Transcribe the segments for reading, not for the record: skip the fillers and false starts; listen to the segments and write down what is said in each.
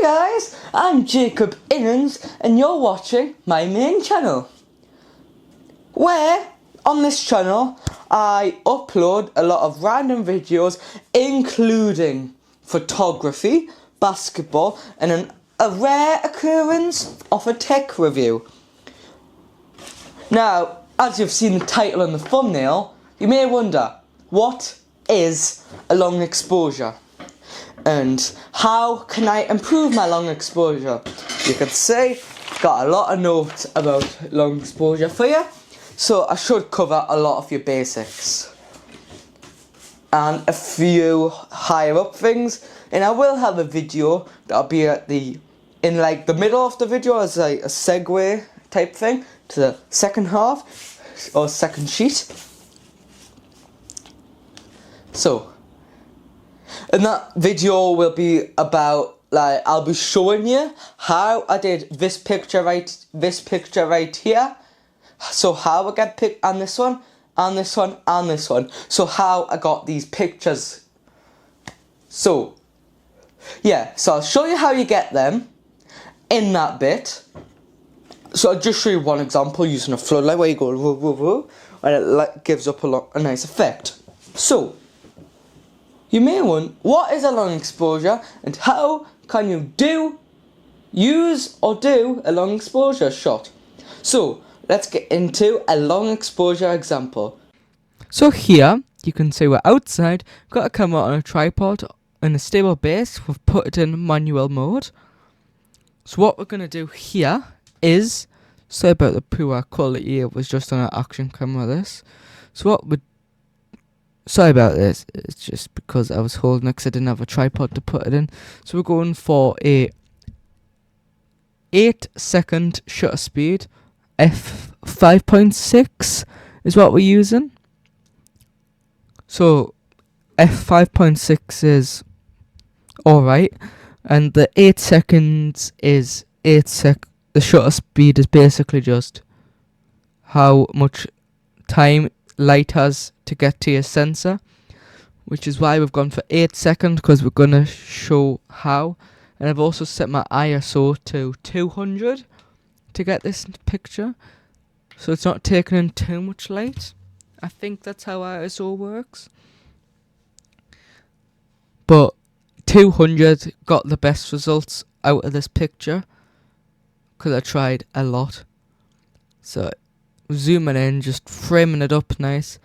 guys, I'm Jacob Innans and you're watching my main channel, where on this channel I upload a lot of random videos including photography, basketball and a rare occurrence of a tech review. Now, as you've seen the title and the thumbnail, you may wonder, what is a long exposure? And how can I improve my long exposure? You could say, got a lot of notes about long exposure for you, so I should cover a lot of your basics and a few higher up things. And I will have a video that'll be in the middle of the video as like a segue type thing to the second half or second sheet. So, and that video will be about, I'll be showing you how I did this picture right here. So how I got picked on this one, on this one, on this one. So how I got these pictures. So, yeah, so I'll show you how you get them in that bit. So I'll just show you one example using a floodlight where you go woo woo woo, and it gives up a nice effect. So, you may wonder, what is a long exposure and how can you use or do a long exposure shot? So, let's get into a long exposure example. So here, you can see we're outside, got a camera on a tripod in a stable base, we've put it in manual mode. So what we're going to do here is, sorry about the poor quality, it was just on an action camera this. So sorry about this, it's just because I was holding it because I didn't have a tripod to put it in. So we're going for a 8-second shutter speed, f5.6 is what we're using. So f5.6 is alright, and the 8 seconds is the shutter speed is basically just how much time light has to get to your sensor, which is why we've gone for 8 seconds, because we're going to show how. And I've also set my ISO to 200 to get this picture, so it's not taking in too much light. I think that's how ISO works, but 200 got the best results out of this picture because I tried a lot. So zooming in, just framing it up nice,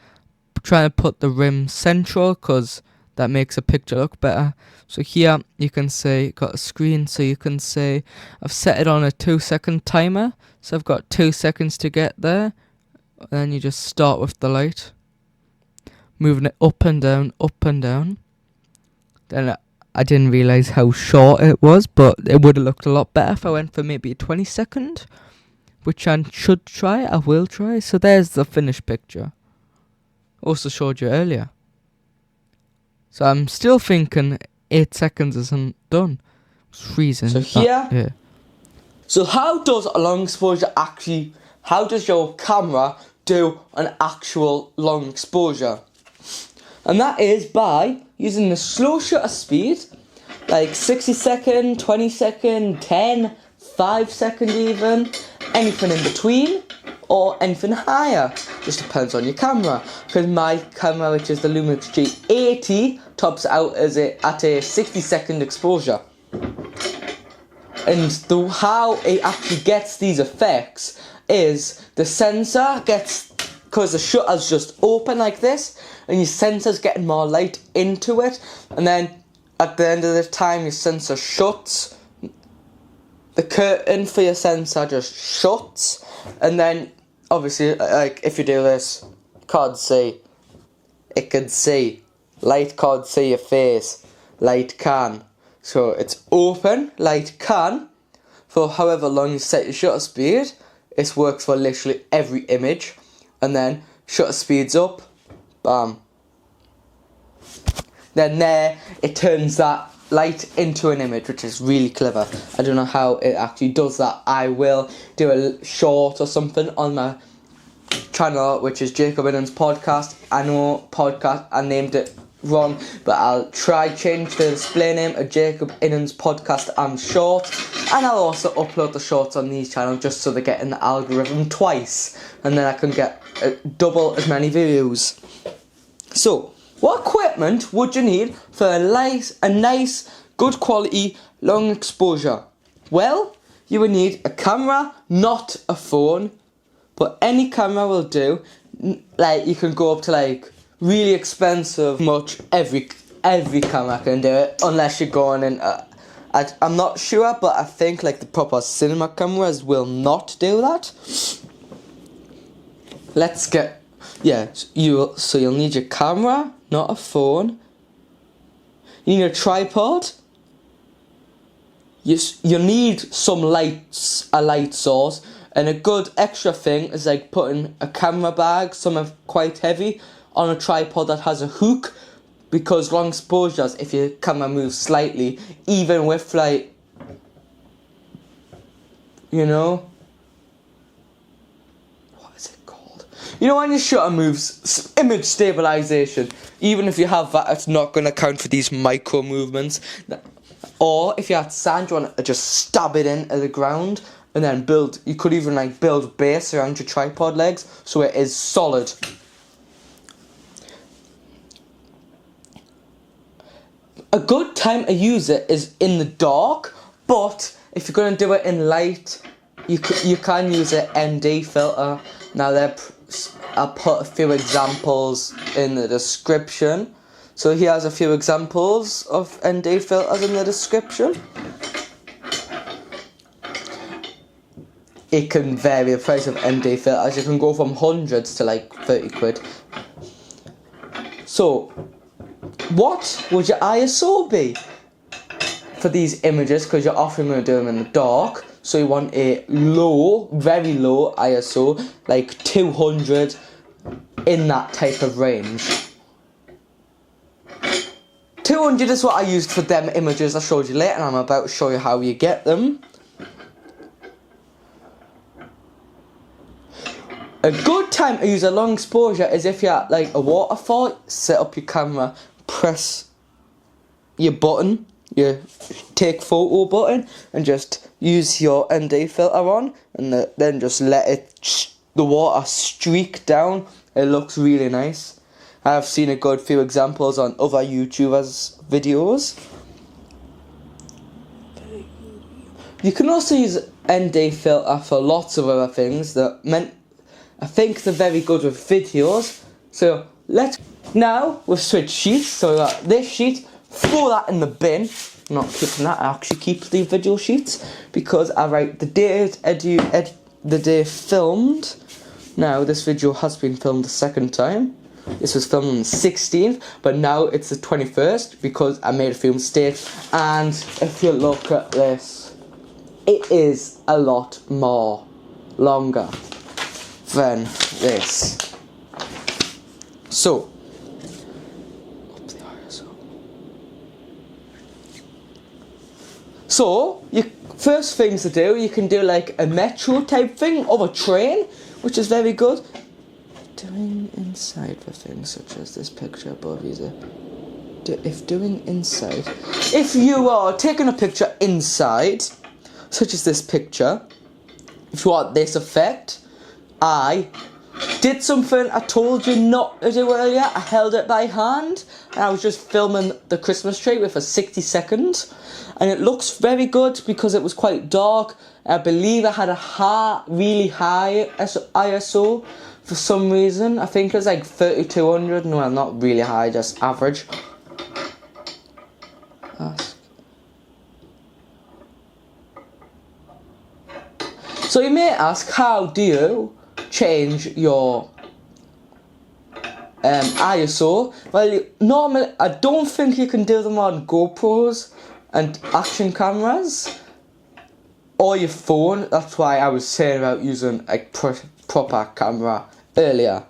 trying to put the rim central because that makes a picture look better. So here you can see, got a screen, so you can see I've set it on a 2-second timer, so I've got 2 seconds to get there. And then you just start with the light, moving it up and down, up and down. Then I didn't realise how short it was, but it would have looked a lot better if I went for maybe a 20-second. Which I should try, I will try. So there's the finished picture. Also showed you earlier. So I'm still thinking 8 seconds isn't done. It's freezing. So here, yeah. So how does a long exposure how does your camera do an actual long exposure? And that is by using the slow shutter speed, like 60 second, 20 second, 10, 5 second even, anything in between, or anything higher. Just depends on your camera. Because my camera, which is the Lumix G80, tops out at a 60 second exposure. And how it actually gets these effects is the sensor gets, because the shutter's just open like this, and your sensor's getting more light into it, and then at the end of the time your sensor shuts. The curtain for your sensor just shuts, and then obviously, like if you do this, it can see, light can't see your face, light can. So it's open, light can, for however long you set your shutter speed. It works for literally every image, and then shutter speeds up, bam. Then there, it turns that light into an image, which is really clever. I don't know how it actually does that. I will do a short or something on my channel, which is Jacob Innans Podcast. I know podcast, I named it wrong, but I'll try change the display name to Jacob Innan's podcast and short, and I'll also upload the shorts on these channels just so they get in the algorithm twice, and then I can get double as many views. So, what equipment would you need for a nice, good quality, long exposure? Well, you would need a camera, not a phone, but any camera will do. Like, you can go up to like really expensive, much every camera can do it, unless you're going in. I'm not sure, but I think like the proper cinema cameras will not do that. You'll need your camera, not a phone. You need a tripod. You need some lights, a light source, and a good extra thing is like putting a camera bag, some are quite heavy, on a tripod that has a hook, because long exposures, if your camera moves slightly, even with like, what is it called? When your shutter moves, image stabilization, even if you have that, it's not going to count for these micro movements. Or if you had sand, you want to just stab it into the ground and then build. You could even like build base around your tripod legs so it is solid. A good time to use it is in the dark, but if you're going to do it in light, you can use an ND filter. Now I'll put a few examples in the description. So he has a few examples of ND filters in the description. It can vary the price of ND filters. You can go from hundreds to like 30 quid. So, what would your ISO be for these images? Because you're often going to do them in the dark. So you want a low, very low ISO, like 200, in that type of range. 200 is what I used for them images I showed you later, and I'm about to show you how you get them. A good time to use a long exposure is if you're at like a waterfall. Set up your camera, press your button, your take photo button, and just use your ND filter on, and then just let the water streak down. It looks really nice. I've seen a good few examples on other YouTubers' videos. You can also use ND filter for lots of other things I think they're very good with videos. So now we've switched sheets. So we got this sheet, throw that in the bin. I'm not keeping that, I actually keep the video sheets because I write the day filmed. Now this video has been filmed the second time. This was filmed on the 16th, but now it's the 21st because I made a few mistakes. And if you look at this, it is a lot more longer than this. So, up the ISO. So, your first things to do, you can do like a metro type thing or a train, which is very good. Doing inside for things such as this picture above you. If you are taking a picture inside, such as this picture, if you want this effect, I did something I told you not to do earlier. I held it by hand and I was just filming the Christmas tree with a 60 seconds, and it looks very good because it was quite dark. I believe I had a really high ISO for some reason. I think it was like 3200. No, not really high, just average. So you may ask, how do you change your ISO? Well, normally I don't think you can do them on GoPros and action cameras or your phone. That's why I was saying about using a proper camera earlier.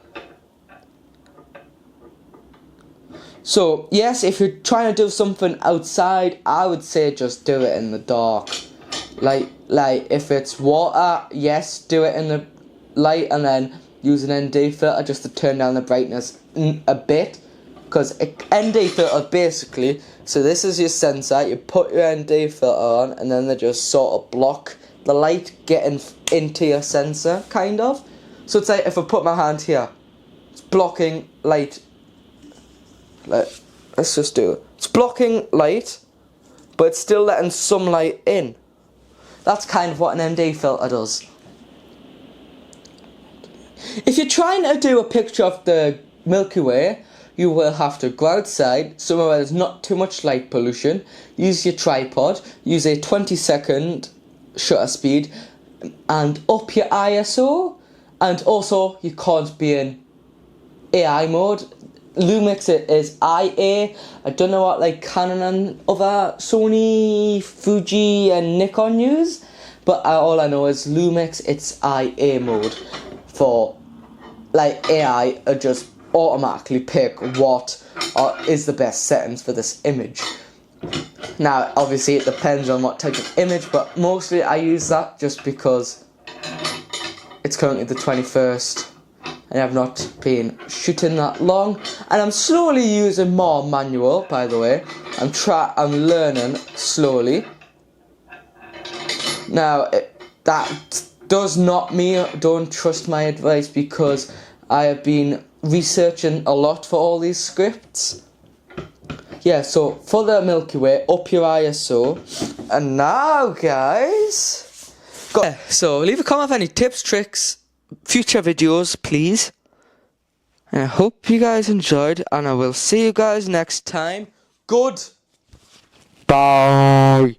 So yes, if you're trying to do something outside, I would say just do it in the dark. Like if it's water, yes, do it in the light and then use an ND filter just to turn down the brightness a bit. Because ND filter basically, so this is your sensor, you put your ND filter on, and then they just sort of block the light getting into your sensor, kind of. So it's like if I put my hand here, it's blocking light. Let's just do it. It's blocking light, but it's still letting some light in. That's kind of what an ND filter does. If you're trying to do a picture of the Milky Way, you will have to go outside, somewhere where there's not too much light pollution, use your tripod, use a 20-second shutter speed, and up your ISO, and also you can't be in AI mode. Lumix is IA. I don't know what like Canon and other Sony, Fuji and Nikon use, but all I know is Lumix, it's IA mode. For like AI just automatically pick what is the best settings for this image. Now obviously it depends on what type of image, but mostly I use that just because it's currently the 21st and I've not been shooting that long, and I'm slowly using more manual, by the way. I'm learning slowly. Now that does not mean don't trust my advice, because I have been researching a lot for all these scripts. Yeah, so for the Milky Way, up your ISO. And now, guys, so leave a comment of any tips, tricks, future videos, please. And I hope you guys enjoyed, and I will see you guys next time. Good. Bye.